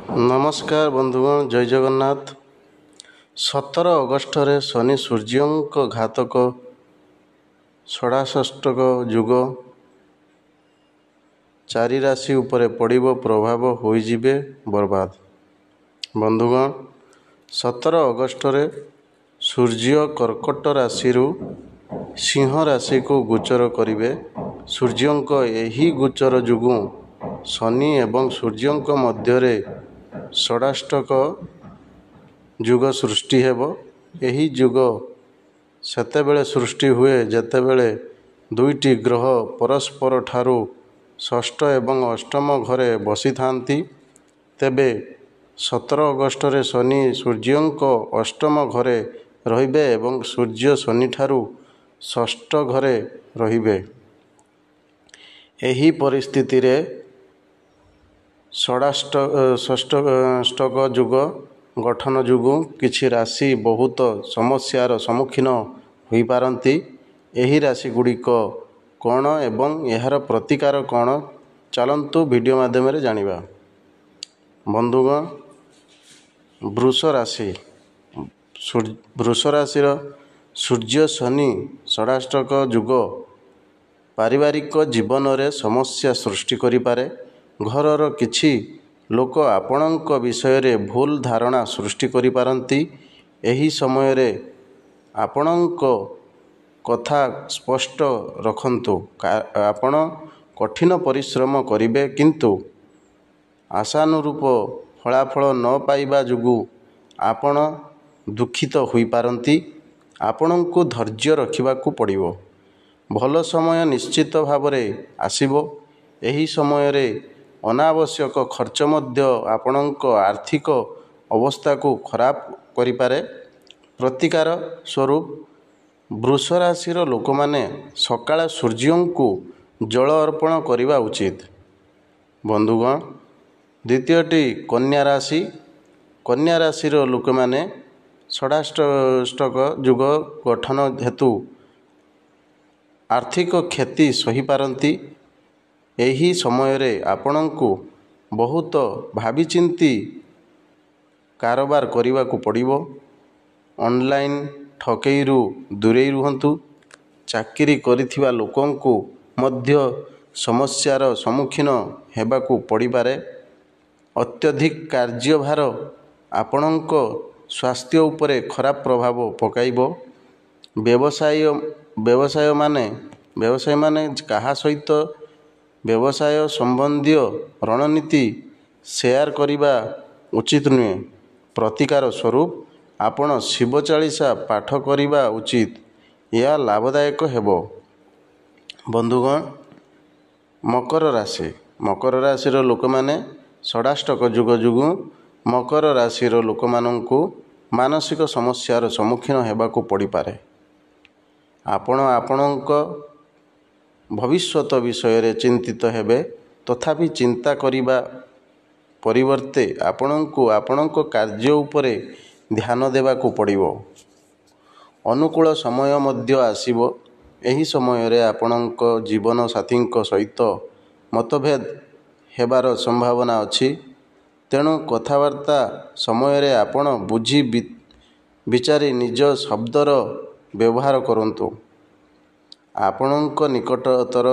नमस्कार बंधुगण, जय जगन्नाथ। 17 अगस्ट शनि सूर्य घातक षडाष्टक युग चारि राशि उपरे पड़िब, प्रभाव होइजिबे बर्बाद। बंधुगण, 17 अगस्ट सूर्य कर्कट राशि सिंह राशि को गोचर करिवे। सूर्यंक एही गोचर जुगु शनि एवं सूर्यंक मध्यरे षडाष्टक युग सृष्टि हेब। एही युग सेतेबेले सृष्टि हुए जेतेबेले दुईटी ग्रह परस्पर ठारू षष्ठ एवं अष्टम घरे बसी थांती। तेबे 17 अगस्ट शनि सूर्यंक अष्टम घरे रहिबे एवं सूर्य शनि ठारू षष्ठ घरे रहिबे। एही परिस्थिति रे षष्टक युग गठन जोगु किछि राशि बहुत समस्यार सम्मुखीन होई पारंती। एही राशि गुड़िक कौन एवं यार प्रतिकार कौन, चलंतु वीडियो माध्यम रे जानिबा। बंधुगण, वृष राशि वृष राशि सूर्य शनि षडाष्टक युग पारिवारिक जीवन रे समस्या सृष्टि करि पारे। घरर किछि लोक आपणक विषय रे भूल धारणा सृष्टि करि पारंती। एही समय रे आपणक कथा स्पष्ट रखंतु। आपण कठिन परिश्रम करिवे किंतु आशानुरूप फलाफल न पाइबा जुगु आपण दुखित होई पारंती। आपणको धैर्य रखिबाकू पड़िबो। भल समय निश्चित भावरे आसीबो। एही समय रे अनावश्यक खर्च मध्य आपणक आर्थिक अवस्था को खराब करि पारे। प्रतिकार स्वरूप वृष राशि लोक माने सकाळ सूर्य को जल अर्पण करिबा उचित। बंधुगण, द्वितीयटी कन्या राशि। कन्या राशि लोक माने षडाष्टक युग गठन हेतु आर्थिक क्षति सही पारंती। एही समय रे आपणको बहुत भाविचिंती कारोबार करिबा को पड़िबो। ऑनलाइन ठकेईरु दूरेई रुहंतु। चाकरी करिथिबा लोकंकु मध्य समस्यार सम्मुखीन हेबाकू पड़ी पारे। अत्यधिक कार्यभार आपणक स्वास्थ्य उपरे खराब प्रभाव पकाइबो। व्यवसाय माने कहा सहित व्यवसाय संबंधी रणनीति शेयर करिबा उचित नुहे। प्रतिकार स्वरूप आपण शिव चालीसा पाठ करिबा उचित। यह लाभदायक हेबो। बंधुगण, मकर राशि लोक माने षडाष्टक युग जुगु मकर राशि लोक मानंकु मानसिक समस्यार सम्मुखीन हेबाकू पड़ी पारे। आपण आपणक भविष्यत विषय रे चिंतित हेबे। तथापि चिंता करिबा परिवर्ते आपणक कार्य उपरे ध्यान देबाकू पड़िबो। अनुकूल समय मध्य आसीबो। एही समय रे आपणक जीवन साथी सहित मतभेद हेबार संभावना अछि। तेणु कथावार्ता समय रे आपण बुझी विचारी निज शब्दर व्यवहार करंतु। आपणक निकटतर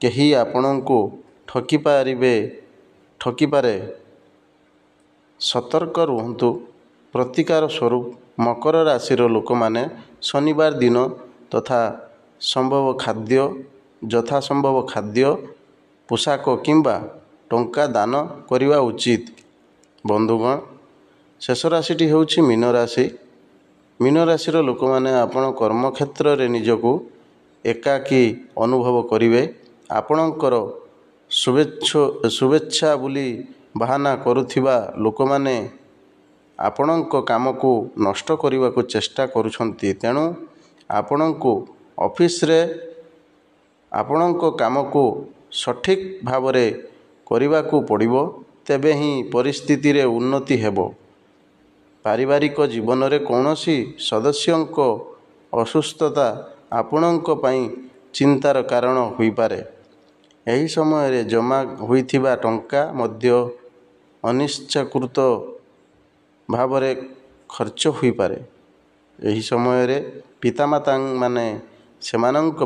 केही आपणको ठकी पारे, सतर्क रुहंतु। प्रतिकार स्वरूप मकर राशि लोक माने शनिवार दिन यथा संभव खाद्य पोशाक किंबा टंका दान करिवा उचित। बंधुगण, शेष राशिटी होउछि मीन राशि। मीन राशि लोक माने आपण कर्मक्षेत्र रे निजको एकाकी अनुभव करिवे। आपणकर शुभेच्छा बोली बाहाना करुथिबा लोक माने आपणक काम को नष्ट करिवा को चेष्टा करुछंती। तेणु आपणको ऑफिस रे आपणक काम को सठिक भावरे करिवा को पड़िबो। तेबे ही परिस्थिति रे उन्नति हेबो। पारिवारिक जीवन रे कौनसी सदस्यंक असुस्थता आपणक पई चिंतार कारण होई पारे। एही समय रे जमा होइथिबा टंका मध्य ଅନିଚ୍ଛାକୃତ ଭାବରେ ଖର୍ଚ୍ଚ ହୋଇପାରେ। ଏହି ସମୟରେ ପିତାମାତାମାନେ ସେମାନଙ୍କ